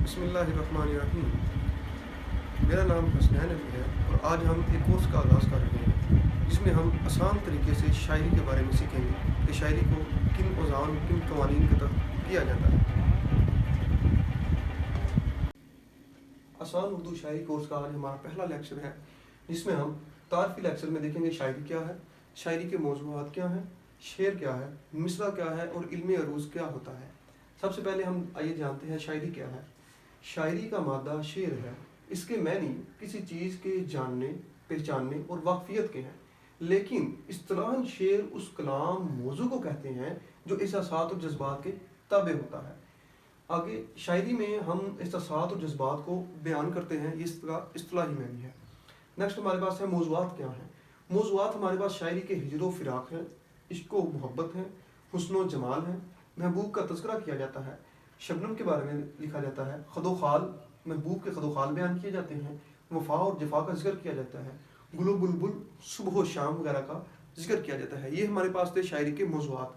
बिस्मिल्लाहिर्रहमानिर्रहीम। मेरा नाम हसनैन अली है और आज हम एक कोर्स का आगाज़ कर रहे हैं जिसमें हम आसान तरीके से शायरी के बारे में सीखेंगे कि शायरी को किन औज़ार किन कवानीन के तहत किया जाता है। आसान उर्दू शायरी कोर्स का आज हमारा पहला लेक्चर है जिसमें हम तारफ़ी लेक्चर में देखेंगे शायरी क्या है, शायरी के मौज़ूआत क्या हैं, शेर क्या है, मिसरा क्या है और इल्मे अरूज़ क्या होता है। सबसे पहले हम आइए जानते हैं शायरी क्या है। शायरी का मादा शेर है। इसके मैनी किसी चीज़ के जानने, पहचानने और वाकफियत के हैं, लेकिन इस्तिलाहन शेर उस कलाम मौजू को कहते हैं जो एहसासात और जज्बात के ताबे होता है। आगे शायरी में हम एहसासात और जज्बात को बयान करते हैं, ये इस्तिलाही मैनी है। नेक्स्ट हमारे पास है मौज़ूआत क्या हैं। मौज़ूआत हमारे पास शायरी के हिजर व फिराक हैं, इश्क व मोहब्बत है, हुस्न व जमाल है, महबूब का तज़किरा किया जाता है, शबनम के बारे में लिखा जाता है, खदो खाल, महबूब के खदो खाल बयान किए जाते हैं, वफ़ा और जफ़ा का जिक्र किया जाता है, गुलो बुलबुल, सुबह शाम वगैरह का जिक्र किया जाता है। ये हमारे पास थे शायरी के मौज़ूआत।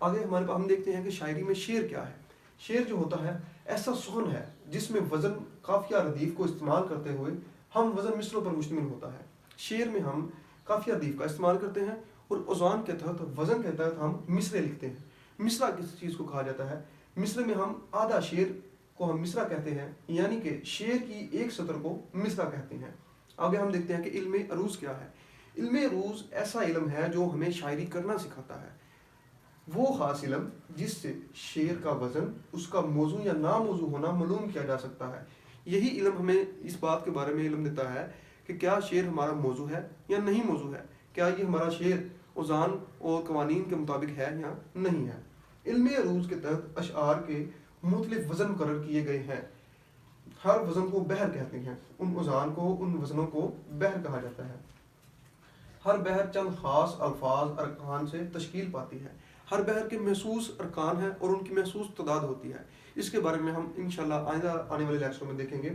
आगे हमारे पास हम देखते हैं कि शायरी में शेर क्या है। शेर जो होता है ऐसा सुखन है जिसमें वज़न काफ़िया रदीफ़ को इस्तेमाल करते हुए हम वज़न मिसरों पर मुश्तमिल होता है। शेर में हम काफ़िया रदीफ़ का इस्तेमाल करते हैं और औज़ान के तहत, वज़न के तहत हम मिसरे लिखते हैं। मिसरा किस चीज़ को कहा जाता है? मिसरे में हम आधा शेर को हम मिसरा कहते हैं, यानी कि शेर की एक सतर को मिसरा कहते हैं। आगे हम देखते हैं कि इल्मे अरूज़ क्या है। इल्मे अरूज़ ऐसा इल्म है जो हमें शायरी करना सिखाता है, वो ख़ास इल्म जिससे शेर का वज़न, उसका मौजू या नामौजू होना मालूम किया जा सकता है। यही इल्म हमें इस बात के बारे में इल्म देता है कि क्या शेर हमारा मौजू है या नहीं मौजू है, क्या ये हमारा शेर औज़ान और कवानीन के मुताबिक है या नहीं है। इल्मे अरूज़ के तहत अशआर के मुख्तलिफ वज़न मुकर्रर किए गए हैं। हर वज़न को बहर कहते हैं, उन औज़ान को, उन वज़नों को बहर कहा जाता है। हर बहर चंद ख़ास अल्फाज अरकान से तश्कील पाती है। हर बहर के महसूस अरकान हैं और उनकी महसूस तादाद होती है। इसके बारे में हम इंशाल्लाह आइंदा आने वाले लेक्चर में देखेंगे,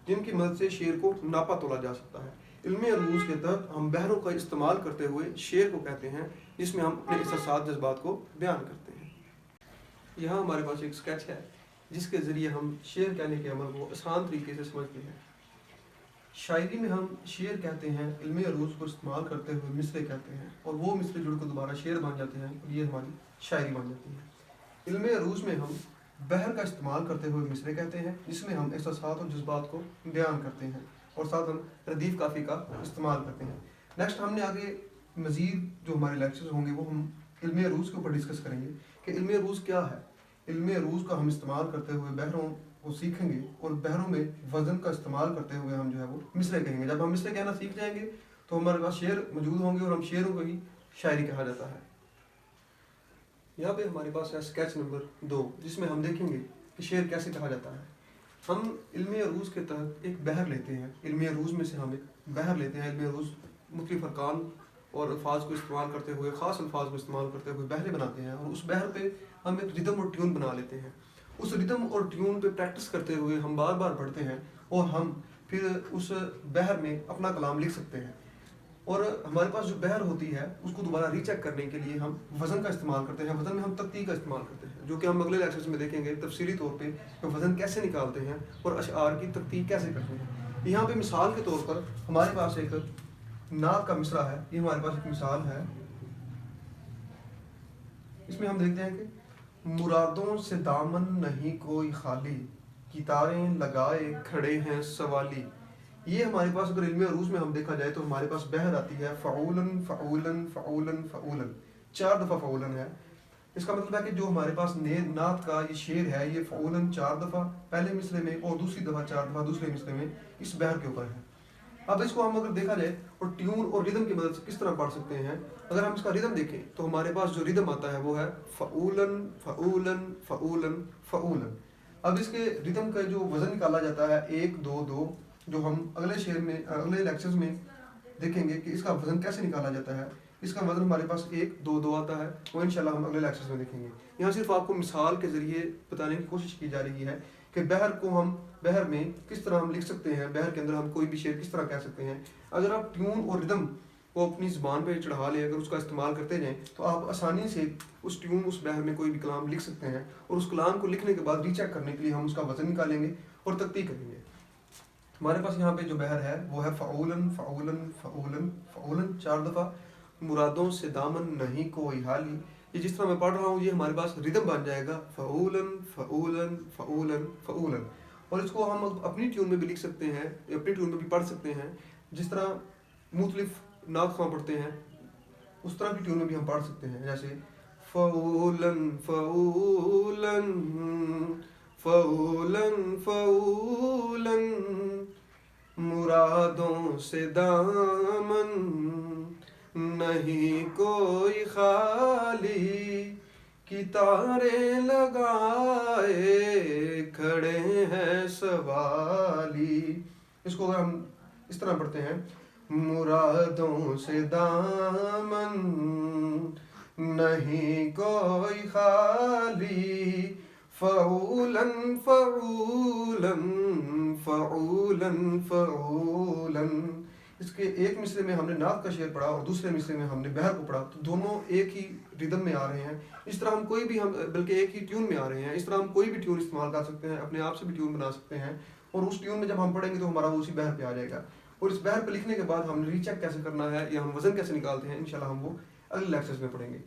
जिनकी मदद से शेर को नापा तोला जा सकता है। इल्मे अरूज़ के तहत हम बहरों का इस्तेमाल करते हुए शेर को कहते हैं, जिसमें हम अपने एहसासात जज्बात को बयान करते हैं। यहाँ हमारे पास एक स्केच है जिसके ज़रिए हम शेर कहने के अमल को आसान तरीके से समझते हैं। शायरी में हम शेर कहते हैं, इल्मे अरूज़ को इस्तेमाल करते हुए मिसरे कहते हैं, और वो मिसरे जुड़ कर दोबारा शेर बन जाते हैं और ये हमारी शायरी बन जाती है। इल्मे अरूज़ में हम बहर का इस्तेमाल करते हुए मिसरे कहते हैं, जिसमें हम एहसासात और जज्बात को बयान करते हैं और साथ हम रदीफ़ काफ़ी का इस्तेमाल करते हैं। नेक्स्ट हमने आगे मज़ीद जो हमारे लेक्चर्स होंगे वो हम इल्मे अरूज़ के ऊपर डिस्कस करेंगे कि इल्मे अरूज़ क्या है। इल्मे अरूज़ का हम इस्तेमाल करते हुए बहरों को सीखेंगे और बहरों में वज़न का इस्तेमाल करते हुए हम जो है वो मिसरे कहेंगे। जब हम मिसरे कहना सीख जाएंगे तो हमारे पास शेर मौजूद होंगे और हम शेरों को ही शायरी कहा जाता है। यहाँ पे हमारे पास है स्केच नंबर 2, जिसमें हम देखेंगे कि शेर कैसे कहा जाता है। हम इल्मे अरूज़ के तहत एक बहर लेते हैं, इल्मे अरूज़ में से हम एक बहर लेते हैं। इल्मे अरूज़ मुख्तलिफ अरकान और अल्फाज को इस्तेमाल करते हुए, ख़ास अल्फाज को इस्तेमाल करते हुए बहरें बनाते हैं, और उस बहर पे हम एक रिदम और ट्यून बना लेते हैं। उस रिदम और ट्यून पे प्रैक्टिस करते हुए हम बार बार पढ़ते हैं और हम फिर उस बहर में अपना कलाम लिख सकते हैं। और हमारे पास जो बहर होती है उसको दोबारा रीचेक करने के लिए हम वज़न का इस्तेमाल करते हैं। वज़न में हम तख्ती का इस्तेमाल करते हैं, जो कि हम अगले लेक्चर्स में देखेंगे तफसीली तौर पे कि वज़न कैसे निकालते हैं और अशआर की तख्ती कैसे करते हैं। यहाँ पे मिसाल के तौर पर हमारे पास एक नात का मिसरा है। ये हमारे पास एक मिसाल है, इसमें हम देखते हैं कि मुरादों से दामन नहीं कोई खाली, कितारें लगाए खड़े हैं सवाली। ये हमारे पास अगर इल्मे अरूज़ में हम देखा जाए तो हमारे पास बहर आती है फ़ऊलन फ़ऊलन फ़ऊलन फ़ऊलन, 4 दफ़ा फ़ऊलन है। इसका मतलब है कि जो हमारे पास नात का ये शेर है, ये फ़ऊलन 4 दफ़ा पहले मिसरे में और दूसरी दफ़ा 4 दफ़ा दूसरे मिसरे में इस बहर के ऊपर है। अब इसको हम अगर देखा जाए और ट्यून और रिदम की मदद से किस तरह पढ़ सकते हैं, अगर हम इसका रिदम देखें तो हमारे पास जो रिदम आता है वो है फ़ऊलन फ़ऊलन फ़ऊलन फ़ऊलन। अब इसके रिदम का जो वज़न निकाला जाता है 1 2 2, जो हम अगले शेर में, अगले लेक्चर्स में देखेंगे कि इसका वज़न कैसे निकाला जाता है। इसका वज़न हमारे पास 1 2 2 आता है, वो इंशाल्लाह हम अगले लेक्चर्स में देखेंगे। यहाँ सिर्फ आपको मिसाल के ज़रिए बताने की कोशिश की जा रही है कि बहर को हम, बहर में किस तरह हम लिख सकते हैं, बहर के अंदर हम कोई भी शेर किस तरह कह सकते हैं। अगर आप ट्यून और रिदम وہ اپنی زبان پہ چڑھا لے، اگر اس کا استعمال کرتے جائیں تو آپ آسانی سے اس ٹیون اس بحر میں کوئی بھی کلام لکھ سکتے ہیں، اور اس کلام کو لکھنے کے بعد ری چیک کرنے کے لیے ہم اس کا وزن نکالیں گے اور تقطیع کریں گے۔ ہمارے پاس یہاں پہ جو بحر ہے وہ ہے فعولن فعولن فعولن فعولن، 4 دفعہ، مرادوں سے دامن نہیں کوئی حالی۔ یہ جس طرح میں پڑھ رہا ہوں یہ ہمارے پاس ردم بن جائے گا، فعولن فعولن فعولن فعولن، اور اس کو ہم اپنی ٹیون میں بھی لکھ سکتے ہیں، اپنی ٹیون میں بھی پڑھ سکتے ہیں، جس طرح مختلف نعت خواں پڑھتے ہیں اس طرح کی ٹیون میں بھی ہم پڑھ سکتے ہیں، جیسے فعولن فعولن فعولن فعولن، مرادوں سے دامن نہیں کوئی خالی، کتارے لگائے کھڑے ہیں سوالی۔ اس کو اگر ہم اس طرح پڑھتے ہیں، مرادوں سے دامن نہیں کوئی خالی، فعولن فعولن فعولن فعولن۔ اس کے ایک مصرے میں ہم نے نعت کا شعر پڑھا اور دوسرے مصرے میں ہم نے بحر کو پڑھا، تو دونوں ایک ہی ردم میں آ رہے ہیں۔ اس طرح ہم کوئی بھی بلکہ ایک ہی ٹیون میں آ رہے ہیں، اس طرح ہم کوئی بھی ٹیون استعمال کر سکتے ہیں، اپنے آپ سے بھی ٹیون بنا سکتے ہیں، اور اس ٹیون میں جب ہم پڑھیں گے تو ہمارا وہ اسی بحر پہ آ جائے گا۔ اور اس بحر پہ لکھنے کے بعد ہم ری چیک کیسے کرنا ہے یا ہم وزن کیسے نکالتے ہیں، انشاءاللہ ہم وہ اگلے لیکچرز میں پڑھیں گے۔